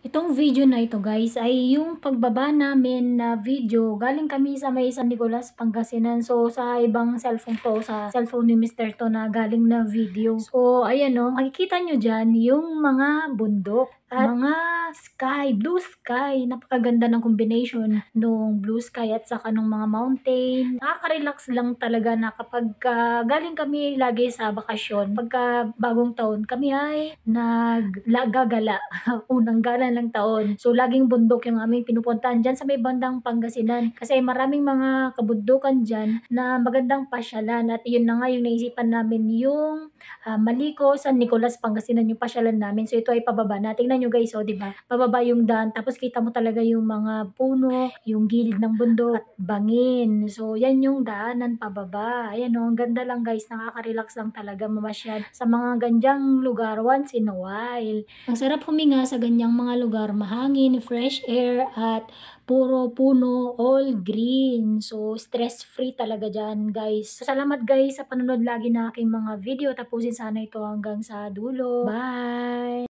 Itong video na ito guys ay yung pagbaba namin na video. Galing kami sa may San Nicolas, Pangasinan. So sa ibang cellphone to, sa cellphone ni Mr. to na galing na video. So ayan o, makikita nyo dyan yung mga bundok at mga sky, blue sky. Napakaganda ng combination nung blue sky at saka nung mga mountain. Nakaka-relax lang talaga na kapag galing kami lagi sa bakasyon. Pagka bagong taon kami ay naggagala. Unang gala ng taon. So, laging bundok yung aming pinupuntahan dyan sa may bandang Pangasinan. Kasi maraming mga kabundukan dyan na magandang pasyalan. At yun na nga yung naisipan namin yung Maliko, San Nicolas, Pangasinan yung pasyalan namin. So, ito ay pababa na. Tingnan nyo guys, oh, diba? Pababa yung daan. Tapos, kita mo talaga yung mga puno, yung gilid ng bundok, at bangin. So, yan yung daanan pababa. Ayan oh, ang ganda lang guys. Nakaka-relax lang talaga mamasyal sa mga gandyang lugar once in a while. Ang sarap huminga sa ganyang mga lugar, mahangin, fresh air, at puro puno, all green. So, stress-free talaga dyan, guys. So, salamat guys sa panonood lagi na aking mga video. Tapusin sana ito hanggang sa dulo. Bye!